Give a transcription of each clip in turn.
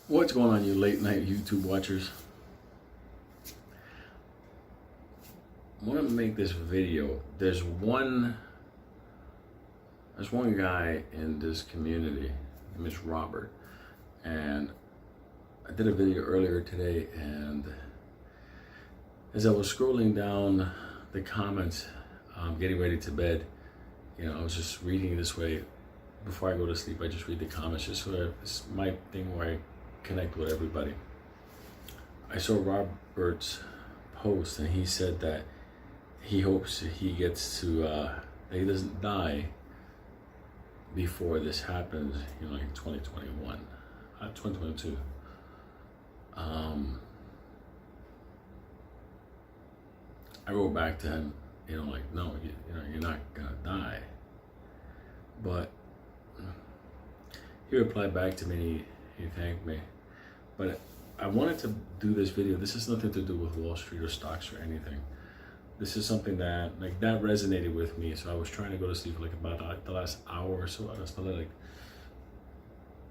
What's going on, you late night YouTube watchers? I want to make this video. There's one guy in this community, his name is Robert, and I did a video earlier today, and as I was scrolling down the comments, getting ready to bed, I was just reading this way. Before I go to sleep, I just read the comments, just sort of, it's my thing where I connect with everybody. I saw Robert's post, and he said that he hopes he gets to, that he doesn't die before this happens, like in 2021, 2022. I wrote back to him, like, no, you're not gonna die. But he replied back to me, he thanked me. But I wanted to do this video. This has nothing to do with Wall Street or stocks or anything. This is something that resonated with me. So I was trying to go to sleep for about the last hour or so. I was probably like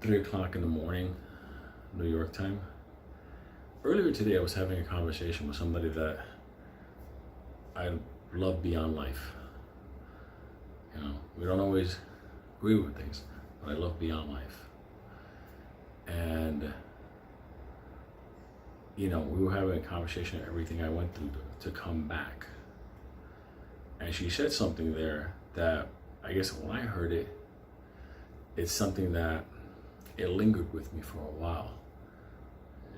3 o'clock in the morning, New York time. Earlier today, I was having a conversation with somebody that I love beyond life. We don't always agree with things, but I love beyond life. And we were having a conversation of everything I went through to come back. And she said something there that, I guess when I heard it, it's something that it lingered with me for a while.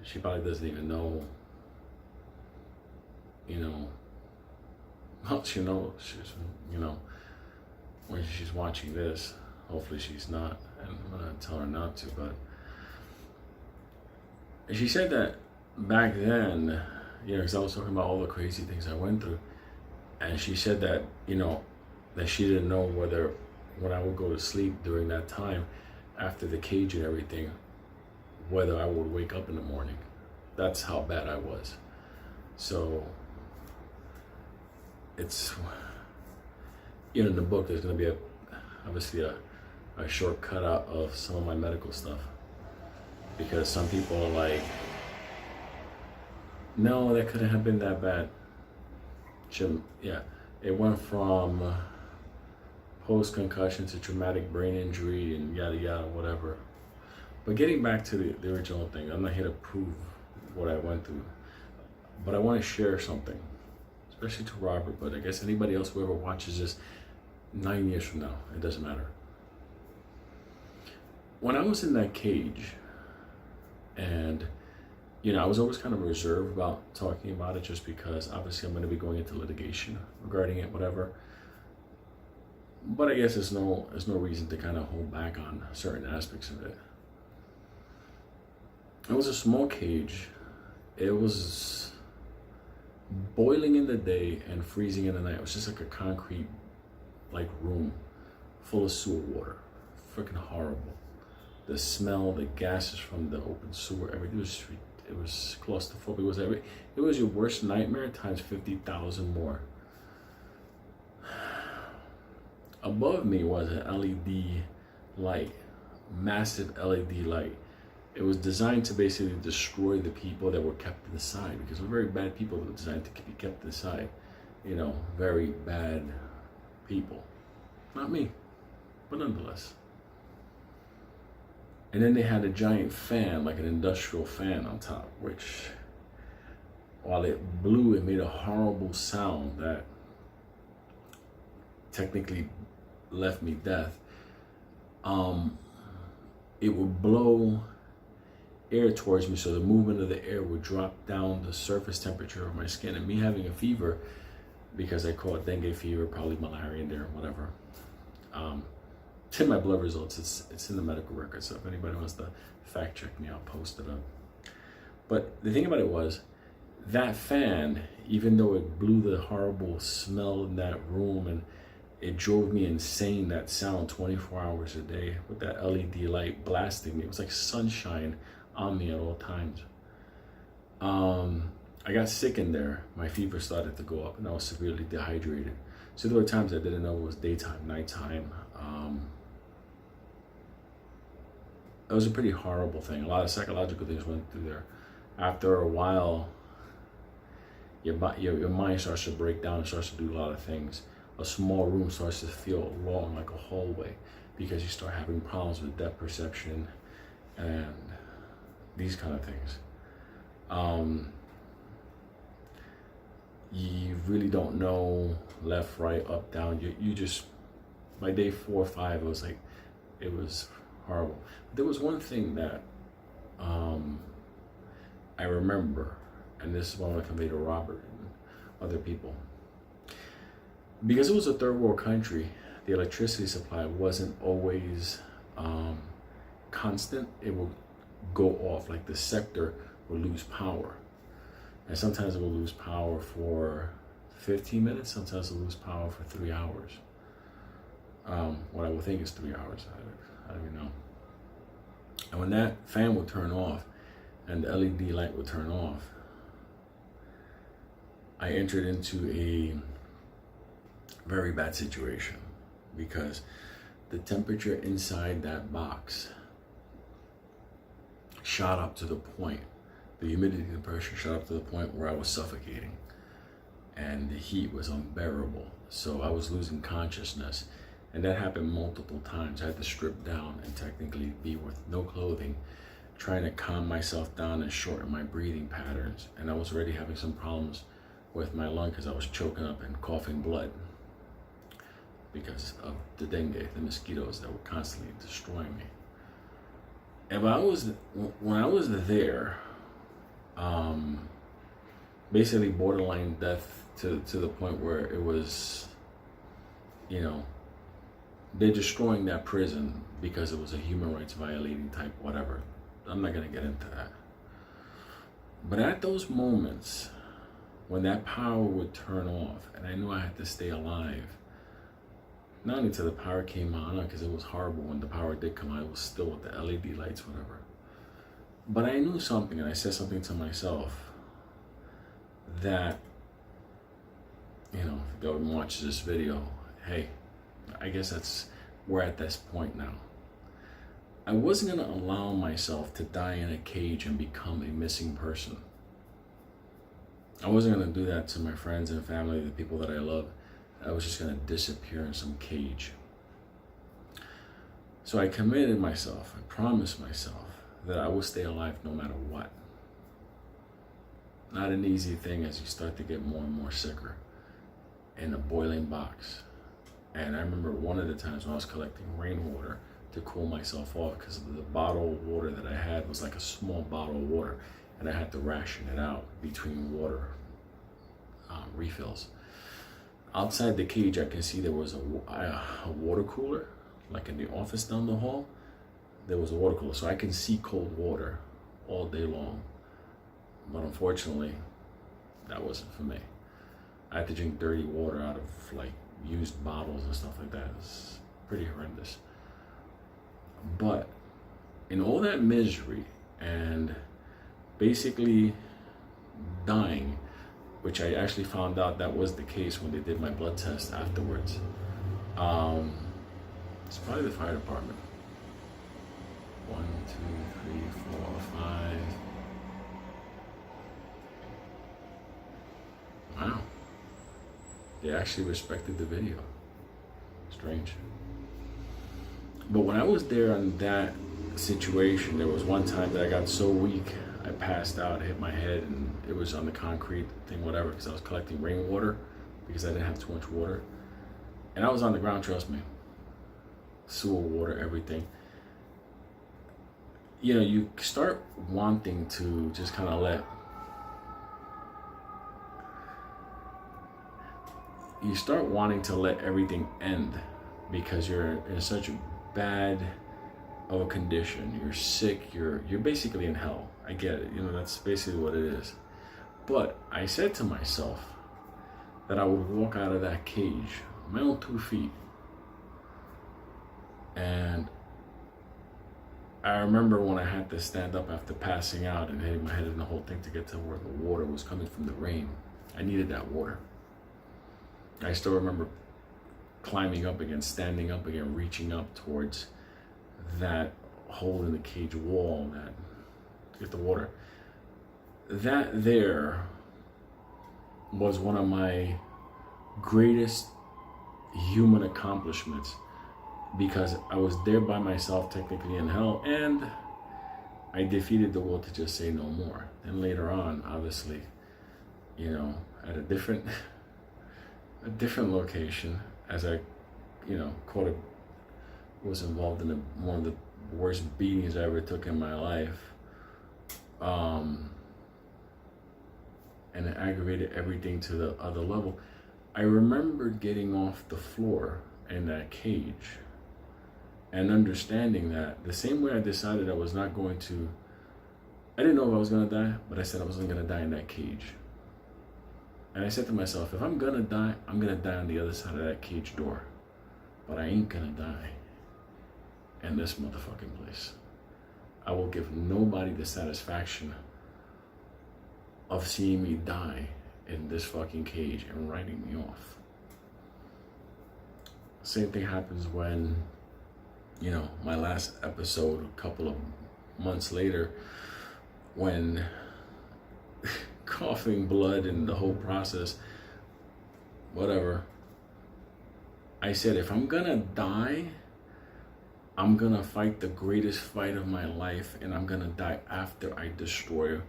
She probably doesn't even know, well, she knows, when she's watching this. Hopefully she's not, and I'm gonna tell her not to, but she said that back then, because I was talking about all the crazy things I went through, and she said that, that she didn't know whether when I would go to sleep during that time, after the cage and everything, whether I would wake up in the morning. That's how bad I was. So it's, in the book, there's going to be obviously a short cut out of some of my medical stuff, because some people are like, no, that couldn't have been that bad. Yeah, it went from post-concussion to traumatic brain injury and yada yada, whatever. But getting back to the original thing, I'm not here to prove what I went through, but I want to share something, especially to Robert, but I guess anybody else, whoever watches this 9 years from now, it doesn't matter. When I was in that cage, and I was always kind of reserved about talking about it, just because obviously I'm going to be going into litigation regarding it, whatever. But I guess there's no reason to kind of hold back on certain aspects of it. It was a small cage. It was boiling in the day and freezing in the night. It was just like a concrete room full of sewer water. Freaking horrible. The smell, the gases from the open sewer, everything it was claustrophobic. It was your worst nightmare times 50,000 more. Above me was an LED light, massive LED light. It was designed to basically destroy the people that were kept inside, because they're very bad people that were designed to be kept inside. Very bad people. Not me, but nonetheless. And then they had a giant fan, like an industrial fan on top, which, while it blew, it made a horrible sound that technically left me deaf. It would blow air towards me, so the movement of the air would drop down the surface temperature of my skin. And me having a fever, because I caught dengue fever, probably malaria in there, whatever. It's in my blood results. It's in the medical record. So if anybody wants to fact check me, I'll post it up. But the thing about it was, that fan, even though it blew the horrible smell in that room, and it drove me insane, that sound 24 hours a day with that LED light blasting me. It was like sunshine on me at all times. I got sick in there. My fever started to go up, and I was severely dehydrated. So there were times I didn't know it was daytime, nighttime. it was a pretty horrible thing. A lot of psychological things went through there. After a while, your mind starts to break down and starts to do a lot of things. A small room starts to feel long, like a hallway, because you start having problems with depth perception and these kind of things. You really don't know left, right, up, down. You just, by day 4 or 5, it was like, it was horrible. There was one thing that I remember, and this is what I want to convey to Robert and other people. Because it was a third world country, the electricity supply wasn't always constant. It would go off, like the sector would lose power. And sometimes it will lose power for 15 minutes, sometimes it will lose power for 3 hours. What I would think is 3 hours, I don't even know. And when that fan would turn off and the LED light would turn off, I entered into a very bad situation, because the temperature inside that box shot up to the point, the humidity and pressure shot up to the point where I was suffocating, and the heat was unbearable. So I was losing consciousness, and that happened multiple times. I had to strip down and technically be with no clothing, trying to calm myself down and shorten my breathing patterns. And I was already having some problems with my lung because I was choking up and coughing blood because of the dengue, the mosquitoes that were constantly destroying me. And when I was there, basically borderline death to the point where it was, you know, they're destroying that prison because it was a human rights violating type whatever. I'm not gonna get into that. But at those moments when that power would turn off and I knew I had to stay alive, not until the power came on, because it was horrible when the power did come on, it was still with the LED lights, whatever. But I knew something, and I said something to myself that, you know, if the government watches this video, hey, I guess we're at this point now. I wasn't gonna allow myself to die in a cage and become a missing person. I wasn't gonna do that to my friends and family, the people that I love. I was just gonna disappear in some cage. So I committed myself, I promised myself that I would stay alive no matter what. Not an easy thing as you start to get more and more sicker in a boiling box. And I remember one of the times when I was collecting rainwater to cool myself off, because the bottle of water that I had was like a small bottle of water, and I had to ration it out between water refills. Outside the cage, I can see there was a water cooler, like in the office down the hall. There was a water cooler, so I can see cold water all day long. But unfortunately, that wasn't for me. I had to drink dirty water out of like used bottles and stuff like that. It's pretty horrendous. But in all that misery and basically dying, which I actually found out that was the case when they did my blood test afterwards. It's probably the fire department. 1, 2, 3, 4, 5. Wow. They actually respected the video. Strange. But when I was there in that situation, there was one time that I got so weak, I passed out, hit my head, and it was on the concrete thing, whatever, because I was collecting rainwater because I didn't have too much water. And I was on the ground, trust me. Sewer water, everything. You know, you start wanting to just kind of let everything end, because you're in such a bad of a condition. You're sick, you're basically in hell. I get it, you know, that's basically what it is. But I said to myself that I would walk out of that cage on my own 2 feet. And I remember when I had to stand up after passing out and hitting my head in the whole thing to get to where the water was coming from the rain. I needed that water. I still remember climbing up again, standing up again, reaching up towards that hole in the cage wall that to get the water. That there was one of my greatest human accomplishments, because I was there by myself technically in hell, and I defeated the will to just say no more. And later on, obviously, you know, at a different location, as I, you know, was involved in one of the worst beatings I ever took in my life, and it aggravated everything to the other level. I remember getting off the floor in that cage and understanding that the same way I decided I was not going to, I didn't know if I was going to die, but I said I wasn't going to die in that cage. And I said to myself, if I'm going to die, I'm going to die on the other side of that cage door. But I ain't going to die in this motherfucking place. I will give nobody the satisfaction of seeing me die in this fucking cage and writing me off. Same thing happens when, you know, my last episode, a couple of months later, when coughing blood and the whole process, whatever, I said, if I'm gonna die, I'm gonna fight the greatest fight of my life, and I'm gonna die after I destroy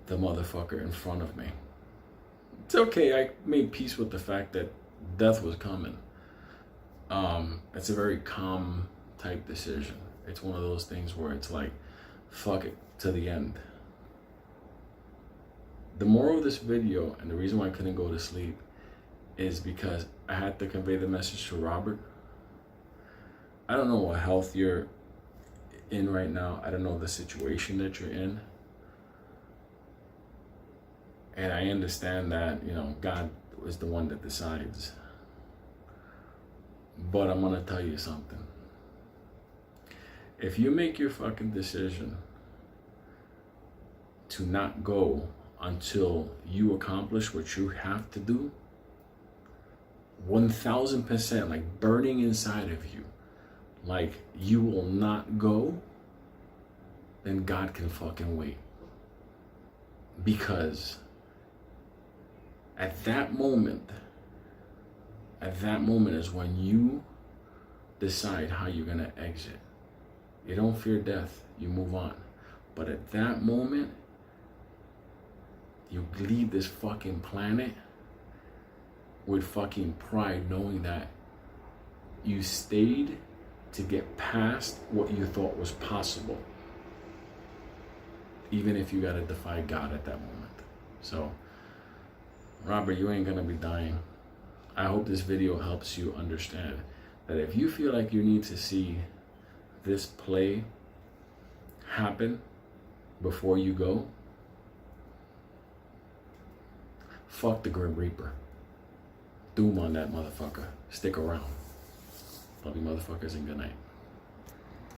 the motherfucker in front of me. It's okay, I made peace with the fact that death was coming. It's a very calm type decision. It's one of those things where it's like, fuck it, to the end. The moral of this video, and the reason why I couldn't go to sleep, is because I had to convey the message to Robert. I don't know what health you're in right now. I don't know the situation that you're in. And I understand that, you know, God is the one that decides. But I'm gonna tell you something. If you make your fucking decision to not go until you accomplish what you have to do, 1000%, like burning inside of you, like you will not go, then God can fucking wait. Because at that moment is when you decide how you're gonna exit. You don't fear death, you move on. But at that moment, you leave this fucking planet with fucking pride, knowing that you stayed to get past what you thought was possible, even if you gotta defy God at that moment. So, Robert, you ain't gonna be dying. I hope this video helps you understand that if you feel like you need to see this play happen before you go, fuck the Grim Reaper. Doom on that motherfucker. Stick around. Love you motherfuckers, and good night.